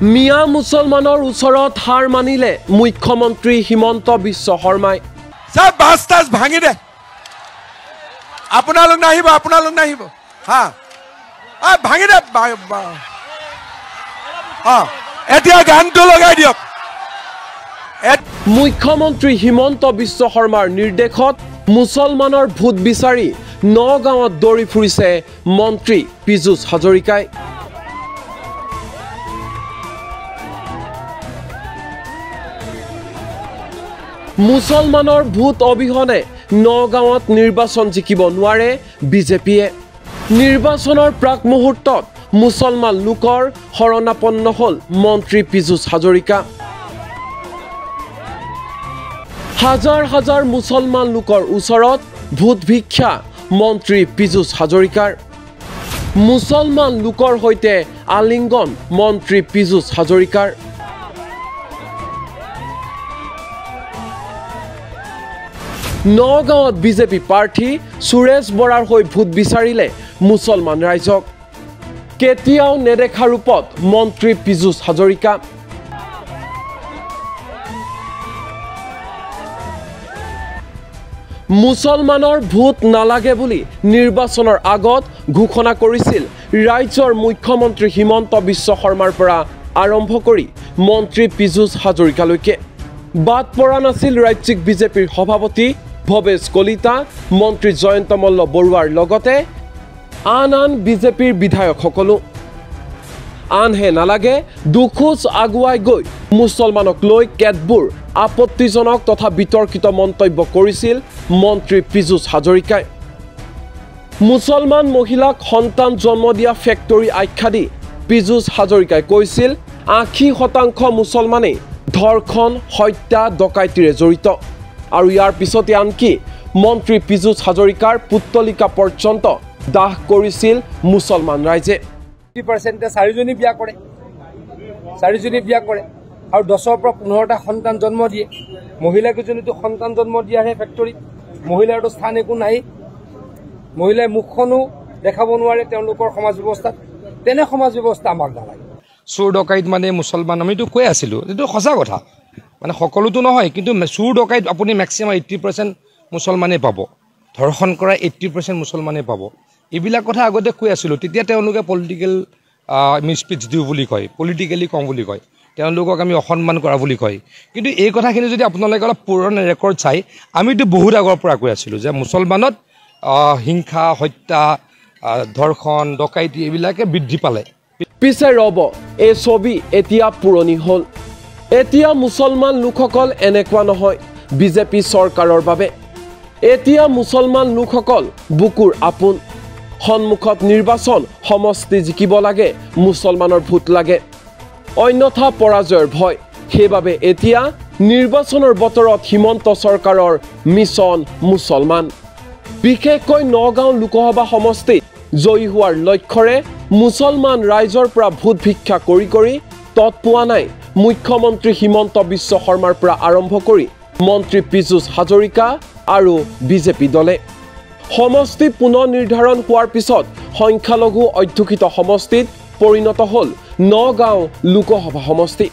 মিয়া মুছলমানৰ ওচৰত হাৰ মানিলে মুখ্যমন্ত্ৰী হিমন্ত বিশ্ব শৰ্মাই। সব বাস্তাস ভাঙি দে, আপোনালোক নাহিব হা ভাঙি দে। এতিয়া গানটো লগাই দিয়ক। মুখ্যমন্ত্ৰী হিমন্ত বিশ্ব শৰ্মাৰ নিৰ্দেশত মুছলমানৰ ভোট বিচাৰি নগাঁৱত দৌৰি ফুৰিছে মন্ত্ৰী পীযুষ হাজৰিকাই। মুছলমানৰ ভোট অবিহনে নগাঁৱত নিৰ্বাচন জিকিব নোৱাৰে বিজেপিয়ে। নিৰ্বাচনৰ প্ৰাক মুহূৰ্তত মুছলমান লোকৰ শৰণাপন্ন হ'ল মন্ত্ৰী পীযুষ হাজৰিকা। হাজাৰ হাজাৰ মুছলমান লোকৰ ওচৰত ভোট ভিক্ষা মন্ত্ৰী পীযুষ হাজৰিকাৰ। মুছলমান লোকৰ সৈতে আলিংগন মন্ত্ৰী পীযুষ হাজৰিকাৰ। নগাঁৱত বিজেপি প্ৰাৰ্থী সুৰেশ বৰাৰ হৈ ভোট বিচাৰিলে মুছলমান ৰাইজক। কেতিয়াও নেদেখা ৰূপত মন্ত্ৰী পীযুষ হাজৰিকা। মুছলমানৰ ভোট নালাগে বুলি নিৰ্বাচনৰ আগত ঘোষণা কৰিছিল ৰাজ্যৰ মুখ্যমন্ত্ৰী হিমন্ত বিশ্ব শৰ্মাৰ পৰা আৰম্ভ কৰি মন্ত্ৰী পীযুষ হাজৰিকালৈকে। বাদ পৰা নাছিল ৰাজ্যিক বিজেপিৰ সভাপতি ভৱেশ কলিতা, মন্ত্ৰী জয়ন্ত মল্ল বৰুৱাৰ লগতে আন বিজেপিৰ বিধায়কসকলো। আনহে নালাগে দুখোজ আগুৱাই গৈ মুছলমানক লৈ কেতবোৰ আপত্তিজনক তথা বিতৰ্কিত মন্তব্য কৰিছিল মন্ত্ৰী পীযুষ হাজৰিকাই। মুছলমান মহিলাক সন্তান জন্ম দিয়া ফেক্টৰী আখ্যা দি পীযুষ হাজৰিকাই কৈছিল ৮০% মুছলমানেই ধৰ্ষণ, হত্যা, ডকাইতিৰে জড়িত। আৰু ইয়াৰ পিছতে আনকি মন্ত্ৰী পীযুষ হাজৰিকাৰ পুত্তলিকা পৰ্যন্ত দাহ কৰিছিল মুছলমান ৰাইজে। 50% 4জনী বিয়া কৰে, 4জনী বিয়া কৰে আৰু 10ৰ পৰা 15টা সন্তান জন্ম দিয়ে। মহিলাকেইজনীতো সন্তান জন্ম দিয়াৰহে ফেক্টৰীত, মহিলাৰতো স্থান একো নাই। মহিলাই মুখখনো দেখাব নোৱাৰে তেওঁলোকৰ সমাজ ব্যৱস্থাত। তেনে সমাজ ব্যৱস্থা আমাক নালাগে। চোৰ ডকাইত মানে মুছলমান, আমিতো কৈ আছিলোঁ, এইটো সঁচা কথা। মানে সকলোতো নহয়, কিন্তু চোৰ ডকাইত আপুনি মেক্সিমাম 80% মুছলমানেই পাব। ধৰ্ষণ কৰা 80% মুছলমানেই পাব। এইবিলাক কথা আগতে কৈ আছিলোঁ। তেতিয়া তেওঁলোকে পলিটিকেল মিছপিচ দিওঁ বুলি কয়, পলিটিকেলি কওঁ বুলি কয়, তেওঁলোকক আমি অসন্মান কৰা বুলি কয়। কিন্তু এই কথাখিনি যদি আপোনালোকে অলপ পুৰণি ৰেকৰ্ড চাই, আমিতো বহুত আগৰ পৰা কৈ আছিলোঁ যে মুছলমানত হিংসা, হত্যা, ধৰ্ষণ, ডকাইতি এইবিলাকে বৃদ্ধি পালে। পিছে ৰব, এই ছবি এতিয়া পুৰণি হ'ল। এতিয়া মুছলমান লোকসকল এনেকুৱা নহয় বিজেপি চৰকাৰৰ বাবে। এতিয়া মুছলমান লোকসকল বুকুৰ আপোন। সন্মুখত নিৰ্বাচন, সমষ্টি জিকিব লাগে, মুছলমানৰ ভোট লাগে, অন্যথা পৰাজয়ৰ ভয়। সেইবাবে এতিয়া নিৰ্বাচনৰ বতৰত হিমন্ত চৰকাৰৰ মিছন মুছলমান। বিশেষকৈ নগাঁও লোকসভা সমষ্টিত জয়ী হোৱাৰ লক্ষ্যৰে মুছলমান ৰাইজৰ পৰা ভোট ভিক্ষা কৰি তৎ পোৱা নাই মুখ্যমন্ত্ৰী হিমন্ত বিশ্ব শৰ্মাৰ পৰা আৰম্ভ কৰি মন্ত্ৰী পীযুষ হাজৰিকা আৰু বিজেপি দলে। সমষ্টি পুনৰ নিৰ্ধাৰণ হোৱাৰ পিছত সংখ্যালঘু অধ্যুষিত সমষ্টিত পৰিণত হ'ল নগাঁও লোকসভা সমষ্টি।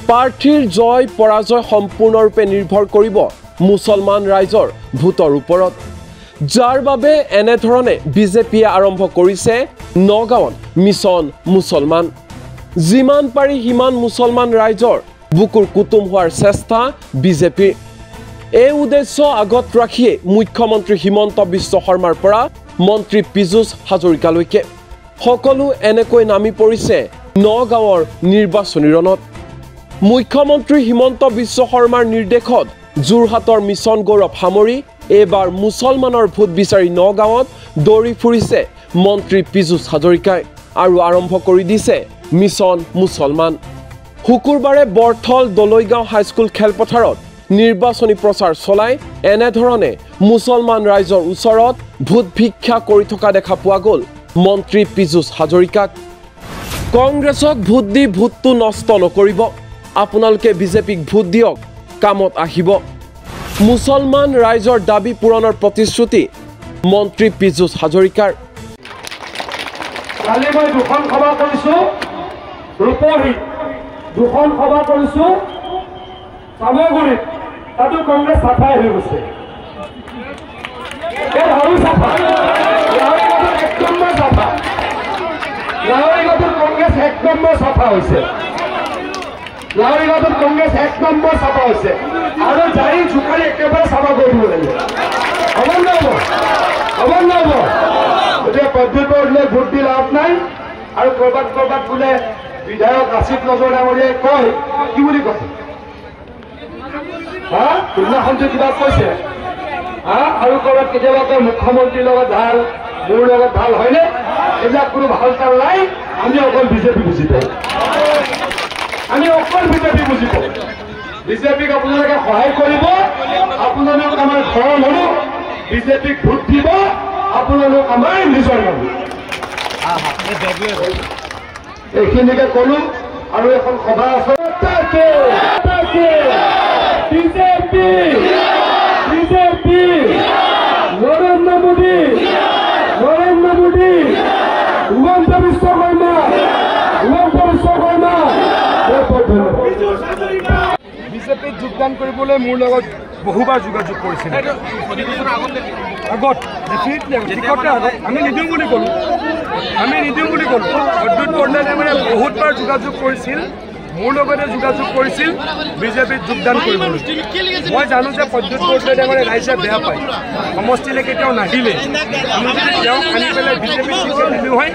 প্ৰাৰ্থীৰ জয় পৰাজয় সম্পূৰ্ণৰূপে নিৰ্ভৰ কৰিব মুছলমান ৰাইজৰ ভোটৰ ওপৰত, যাৰ বাবে এনেধৰণে বিজেপিয়ে আৰম্ভ কৰিছে নগাঁৱত মিছন মুছলমান। যিমান পাৰি সিমান মুছলমান ৰাইজৰ বুকুৰ কুটুম হোৱাৰ চেষ্টা বিজেপিৰ। এই উদ্দেশ্য আগত ৰাখিয়ে মুখ্যমন্ত্ৰী হিমন্ত বিশ্ব শৰ্মাৰ পৰা মন্ত্ৰী পীযুষ হাজৰিকালৈকে সকলো এনেকৈ নামি পৰিছে নগাঁৱৰ নিৰ্বাচনী ৰণত। মুখ্যমন্ত্ৰী হিমন্ত বিশ্ব শৰ্মাৰ নিৰ্দেশত যোৰহাটৰ মিছন গৌৰৱ সামৰি এইবাৰ মুছলমানৰ ভোট বিচাৰি নগাঁৱত দৌৰি ফুৰিছে মন্ত্ৰী পীযুষ হাজৰিকাই আৰু আৰম্ভ কৰি দিছে মিছন মুছলমান। শুকুৰবাৰে বৰথল দলৈগাঁও হাইস্কুল খেলপথাৰত নিৰ্বাচনী প্ৰচাৰ চলাই এনেধৰণে মুছলমান ৰাইজৰ ওচৰত ভোট ভিক্ষা কৰি থকা দেখা পোৱা গ'ল মন্ত্ৰী পীযুষ হাজৰিকাক। কংগ্ৰেছক ভোট দি ভোটটো নষ্ট নকৰিব, আপোনালোকে বিজেপিক ভোট দিয়ক, কামত আহিব। মুছলমান ৰাইজৰ দাবী পূৰণৰ প্ৰতিশ্ৰুতি মন্ত্ৰী পীযুষ হাজৰিকাৰ। কালি মই দুখন সভা কৰিছোঁ ৰূপহীত দুখন সভা কৰিছো চামগুৰিত তাতো কংগ্ৰেছ চাফাই হৈ গৈছে আৰু চাফা লাহৰীঘাটত 1 নম্বৰ চাফা লাহৰীঘাটত কংগ্ৰেছ 1 নম্বৰ চাফা হৈছে লাহৰীঘাটত কংগ্ৰেছ 1 নম্বৰ চাফা হৈছে আৰু জাৰি জোকাৰি একেবাৰে চাফা কৰি দিব লাগিব হ'ব নহ'ব গতিকে প্ৰদ্যুৎ বৰদলৈ ভোট দি লাভ নাই আৰু ক'ৰবাত বোলে বিধায়ক আছিফ নজৰ ডাঙৰীয়াই কয় কি বুলি কয় সিদিনাখন যে কিবা কৈছে আৰু ক'ৰবাত কেতিয়াবা কয় মুখ্যমন্ত্ৰীৰ লগত ভাল মোৰ লগত ভাল হয়নে এইবিলাক কোনো ভাল কাম নাই আমি অকল বিজেপি বুজি পাওঁ বিজেপিক আপোনালোকে সহায় কৰিব আপোনালোক আমাৰ ঘৰৰ মানুহ বিজেপিক ভোট দিব আপোনালোক আমাৰ নিজৰ মানুহ এইখিনিকে ক'লো আৰু এখন সভা আছে বিজেপি নৰেন্দ্ৰ মোদী হিমন্ত বিশ্ব শৰ্মা বিজেপিত যোগদান কৰিবলৈ মোৰ লগত বহুবাৰ যোগাযোগ কৰিছিল আগত আমি নিদিওঁ বুলি ক'লো প্ৰদ্যুৎ বৰদলৈ ডাঙৰীয়াই বহুতবাৰ যোগাযোগ কৰিছিল মোৰ লগতে যোগাযোগ কৰিছিল বিজেপিত যোগদান কৰিবলৈ মই জানো যে প্ৰদ্যুৎ বৰদলৈ ডাঙৰীয়াই ৰাইজে বেয়া পায় সমষ্টিলৈ কেতিয়াও নাহিলে আমি যদি তেওঁক আনি পেলাই বিজেপিত টিকেট দিলোঁ হয়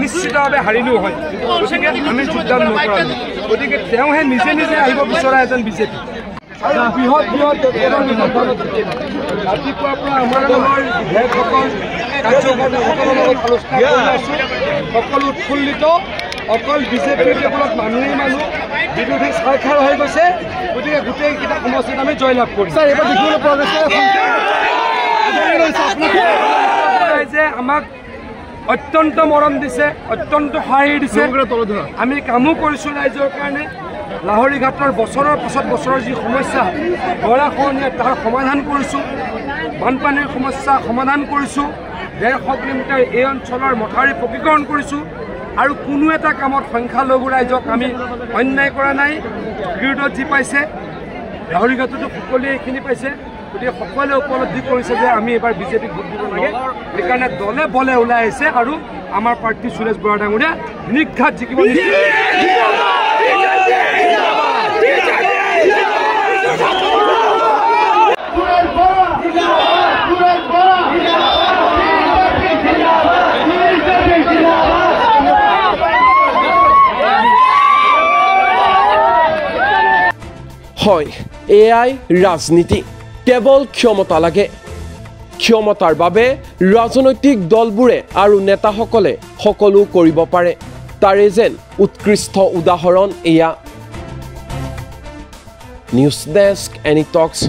নিশ্চিতভাৱে হাৰিলেও হয় গতিকে আমি যোগদান নকৰালোঁ গতিকে তেওঁহে নিজে আহিব বিচৰা এজন বিজেপি আৰু বৃহৎ ৰাতিপুৱাৰ পৰা আমাৰ দলৰ বিধায়কসকল কাৰ্যকৰ্তাসকলৰ লগত আলোচনা কৰি আছোঁ সকলো উৎফুল্লিত অকল বিজেপিৰ কেৱলত মানুহেই মানুহ বিৰোধী স্বাক্ষৰ হৈ গৈছে গতিকে গোটেইকেইটা সমষ্টিত আমি জয়লাভ কৰিম এইবাৰ দেখিবলৈ পোৱা গৈছে যে আমাক অত্যন্ত মৰম দিছে অত্যন্ত সহায় দিছে আমি কামো কৰিছোঁ ৰাইজৰ কাৰণে লাহৰীঘাটৰ বছৰৰ পাছত বছৰৰ যি সমস্যা গৰাখহনীয়া তাৰ সমাধান কৰিছোঁ বানপানীৰ সমস্যা সমাধান কৰিছোঁ 150 কিলোমিটাৰ এই অঞ্চলৰ মথাউৰি পকীকৰণ কৰিছোঁ আৰু কোনো এটা কামত সংখ্যালঘু ৰাইজক আমি অন্যায় কৰা নাই বিৰোধত যি পাইছে লাহৰীঘাটতো সকলোৱে এইখিনি পাইছে গতিকে সকলোৱে উপলব্ধি কৰিছে যে আমি এবাৰ বিজেপিক ভোট দিব লাগে সেইকাৰণে দলে বলে ওলাই আহিছে আৰু আমাৰ প্ৰাৰ্থী সুৰেশ বৰা ডাঙৰীয়া নিঘাত জিকিব হয় এআই ৰাজনীতি কেৱল ক্ষমতা লাগে ক্ষমতাৰ বাবে ৰাজনৈতিক দলবোৰে আৰু নেতাসকলে সকলো কৰিব পাৰে তাৰে যেন উৎকৃষ্ট উদাহৰণ এয়া নিউজ ডেস্ক এনি টক্স